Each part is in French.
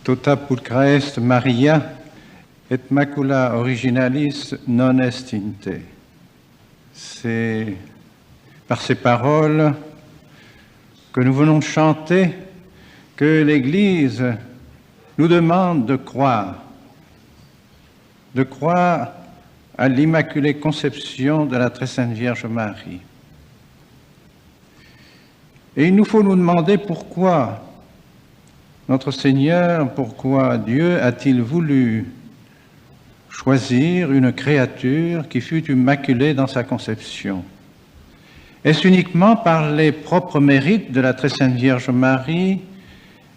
Tota pulcra est Maria, et macula originalis non est in te. C'est par ces paroles que nous venons de chanter que l'Église nous demande de croire à l'Immaculée Conception de la Très Sainte Vierge Marie. Et il nous faut nous demander pourquoi notre Seigneur, pourquoi Dieu a-t-il voulu choisir une créature qui fut immaculée dans sa conception? Est-ce uniquement par les propres mérites de la Très Sainte Vierge Marie?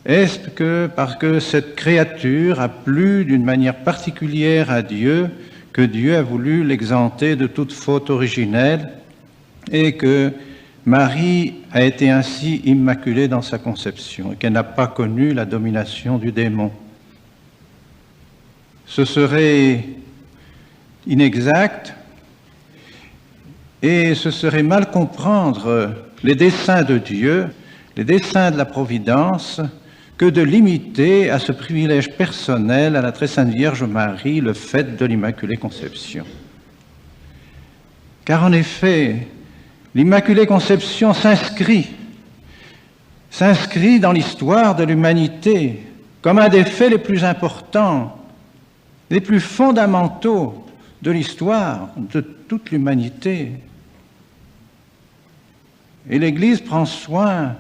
Est-ce que parce que cette créature a plu d'une manière particulière à Dieu, que Dieu a voulu l'exempter de toute faute originelle et que Marie a été ainsi immaculée dans sa conception et qu'elle n'a pas connu la domination du démon? Ce serait inexact et ce serait mal comprendre les desseins de Dieu, les desseins de la Providence, que de limiter à ce privilège personnel à la Très Sainte Vierge Marie le fait de l'Immaculée Conception. Car en effet, l'Immaculée Conception s'inscrit dans l'histoire de l'humanité comme un des faits les plus importants, les plus fondamentaux de l'histoire de toute l'humanité. Et l'Église prend soin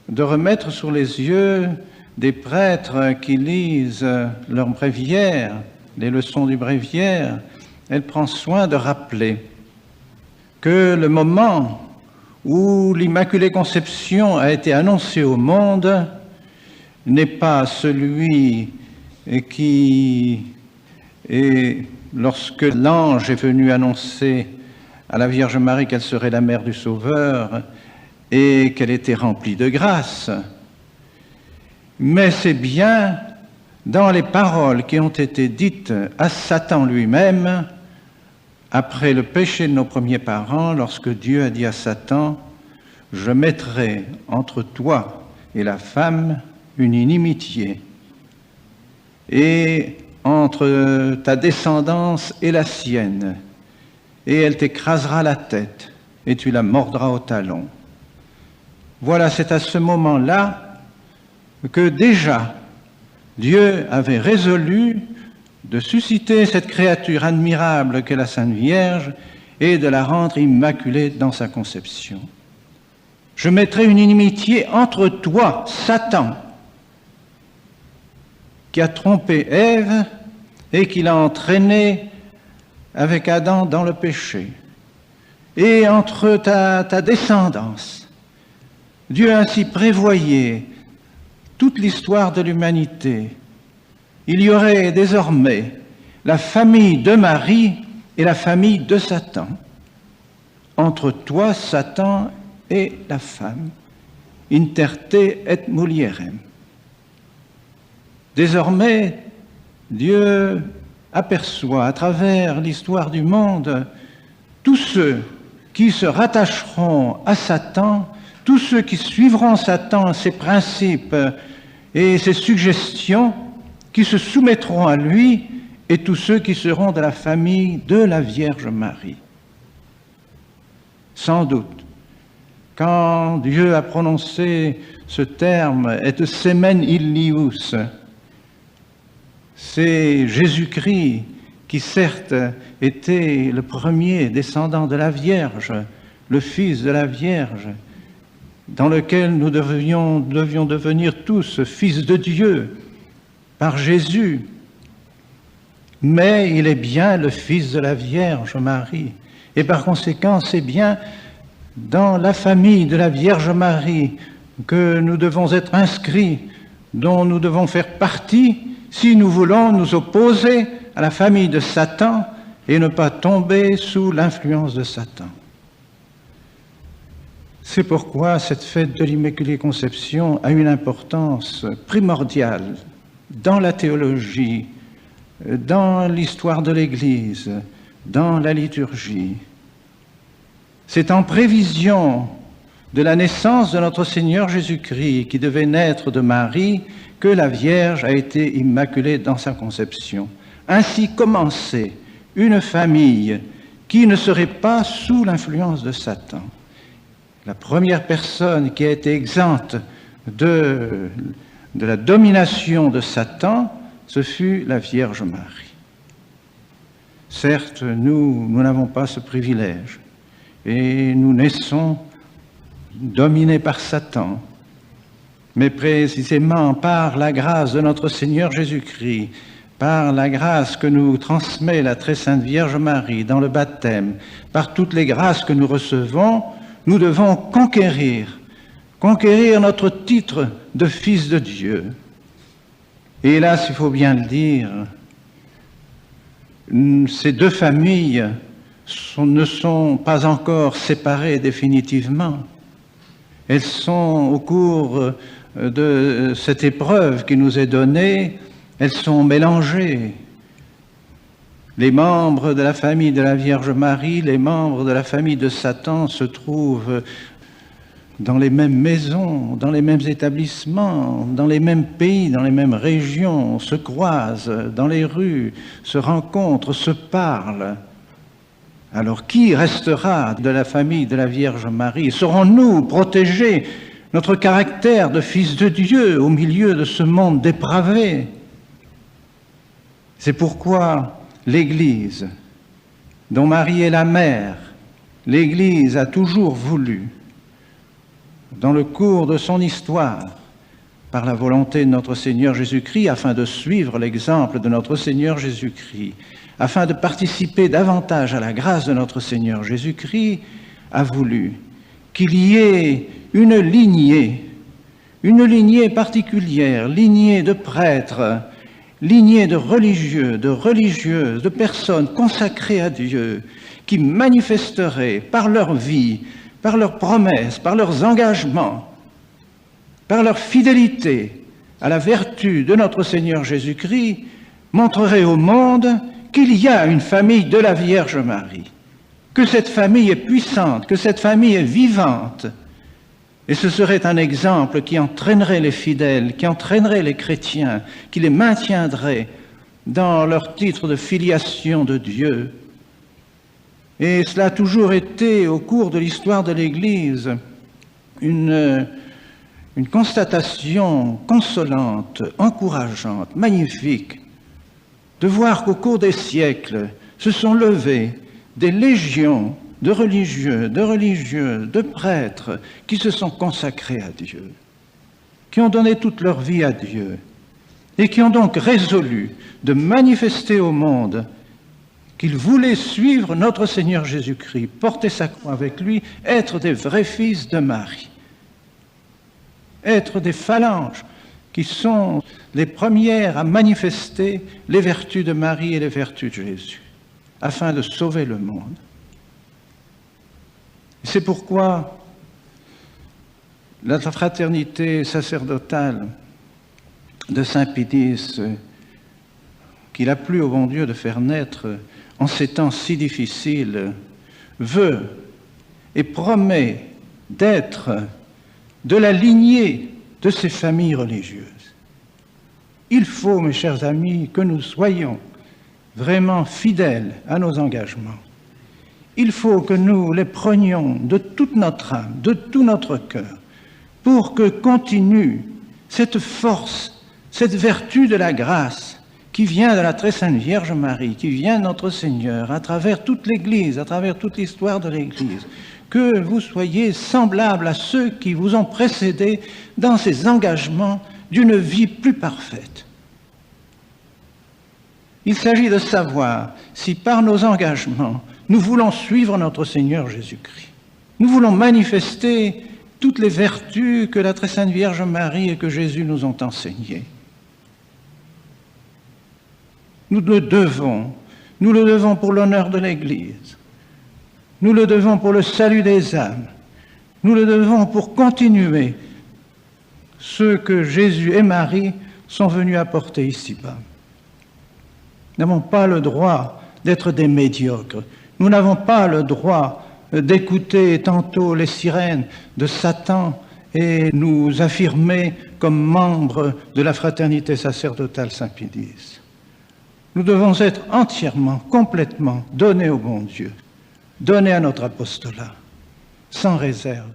de remettre sur les yeux des prêtres qui lisent leur bréviaire, les leçons du bréviaire. Elle prend soin de rappeler que le moment où l'Immaculée Conception a été annoncée au monde n'est pas celui qui est lorsque l'ange est venu annoncer à la Vierge Marie qu'elle serait la mère du Sauveur et qu'elle était remplie de grâce. Mais c'est bien dans les paroles qui ont été dites à Satan lui-même après le péché de nos premiers parents, lorsque Dieu a dit à Satan « Je mettrai entre toi et la femme une inimitié, et entre ta descendance et la sienne, et elle t'écrasera la tête, et tu la mordras au talon. » Voilà, c'est à ce moment-là que déjà Dieu avait résolu de susciter cette créature admirable qu'est la Sainte Vierge et de la rendre immaculée dans sa conception. Je mettrai une inimitié entre toi, Satan, qui a trompé Ève et qui l'a entraîné avec Adam dans le péché, et entre ta descendance. Dieu a ainsi prévoyé toute l'histoire de l'humanité. Il y aurait désormais la famille de Marie et la famille de Satan. Entre toi, Satan, et la femme. Interte et mulierem. Désormais, Dieu aperçoit à travers l'histoire du monde tous ceux qui se rattacheront à Satan, tous ceux qui suivront Satan, ses principes et ses suggestions, qui se soumettront à lui, et tous ceux qui seront de la famille de la Vierge Marie. Sans doute, quand Dieu a prononcé ce terme « et semen illius », c'est Jésus-Christ qui certes était le premier descendant de la Vierge, le Fils de la Vierge, dans lequel nous devions devenir tous fils de Dieu par Jésus. Mais il est bien le Fils de la Vierge Marie. Et par conséquent, c'est bien dans la famille de la Vierge Marie que nous devons être inscrits, dont nous devons faire partie si nous voulons nous opposer à la famille de Satan et ne pas tomber sous l'influence de Satan. C'est pourquoi cette fête de l'Immaculée Conception a une importance primordiale dans la théologie, dans l'histoire de l'Église, dans la liturgie. C'est en prévision de la naissance de notre Seigneur Jésus-Christ, qui devait naître de Marie, que la Vierge a été immaculée dans sa conception. Ainsi commençait une famille qui ne serait pas sous l'influence de Satan. La première personne qui a été exempte de la domination de Satan, ce fut la Vierge Marie. Certes, nous n'avons pas ce privilège et nous naissons dominés par Satan, mais précisément par la grâce de notre Seigneur Jésus-Christ, par la grâce que nous transmet la très sainte Vierge Marie dans le baptême, par toutes les grâces que nous recevons, nous devons conquérir notre titre de fils de Dieu. Et hélas, il faut bien le dire, ces deux familles ne sont pas encore séparées définitivement. Elles sont, au cours de cette épreuve qui nous est donnée, elles sont mélangées. Les membres de la famille de la Vierge Marie, les membres de la famille de Satan se trouvent dans les mêmes maisons, dans les mêmes établissements, dans les mêmes pays, dans les mêmes régions, se croisent dans les rues, se rencontrent, se parlent. Alors qui restera de la famille de la Vierge Marie? Saurons-nous protéger notre caractère de fils de Dieu au milieu de ce monde dépravé? C'est pourquoi l'Église, dont Marie est la mère, l'Église a toujours voulu, dans le cours de son histoire, par la volonté de notre Seigneur Jésus-Christ, afin de suivre l'exemple de notre Seigneur Jésus-Christ, afin de participer davantage à la grâce de notre Seigneur Jésus-Christ, a voulu qu'il y ait une lignée particulière, lignée de prêtres, lignée de religieux, de religieuses, de personnes consacrées à Dieu, qui manifesteraient par leur vie, par leurs promesses, par leurs engagements, par leur fidélité à la vertu de notre Seigneur Jésus-Christ, montreraient au monde qu'il y a une famille de la Vierge Marie, que cette famille est puissante, que cette famille est vivante. Et ce serait un exemple qui entraînerait les fidèles, qui entraînerait les chrétiens, qui les maintiendrait dans leur titre de filiation de Dieu. Et cela a toujours été, au cours de l'histoire de l'Église, une constatation consolante, encourageante, magnifique, de voir qu'au cours des siècles se sont levées des légions de religieux, de religieuses, de prêtres qui se sont consacrés à Dieu, qui ont donné toute leur vie à Dieu et qui ont donc résolu de manifester au monde qu'ils voulaient suivre notre Seigneur Jésus-Christ, porter sa croix avec lui, être des vrais fils de Marie, être des phalanges qui sont les premières à manifester les vertus de Marie et les vertus de Jésus, afin de sauver le monde. C'est pourquoi la fraternité sacerdotale de Saint Pidis, qu'il a plu au bon Dieu de faire naître en ces temps si difficiles, veut et promet d'être de la lignée de ces familles religieuses. Il faut, mes chers amis, que nous soyons vraiment fidèles à nos engagements. Il faut que nous les prenions de toute notre âme, de tout notre cœur, pour que continue cette force, cette vertu de la grâce qui vient de la très sainte Vierge Marie, qui vient de notre Seigneur, à travers toute l'Église, à travers toute l'histoire de l'Église, que vous soyez semblables à ceux qui vous ont précédés dans ces engagements d'une vie plus parfaite. Il s'agit de savoir si par nos engagements, nous voulons suivre notre Seigneur Jésus-Christ. Nous voulons manifester toutes les vertus que la très sainte Vierge Marie et que Jésus nous ont enseignées. Nous le devons pour l'honneur de l'Église. Nous le devons pour le salut des âmes. Nous le devons pour continuer ce que Jésus et Marie sont venus apporter ici-bas. Nous n'avons pas le droit d'être des médiocres. Nous n'avons pas le droit d'écouter tantôt les sirènes de Satan et nous affirmer comme membres de la fraternité sacerdotale Saint-Pédis. Nous devons être entièrement, complètement donnés au bon Dieu, donnés à notre apostolat, sans réserve,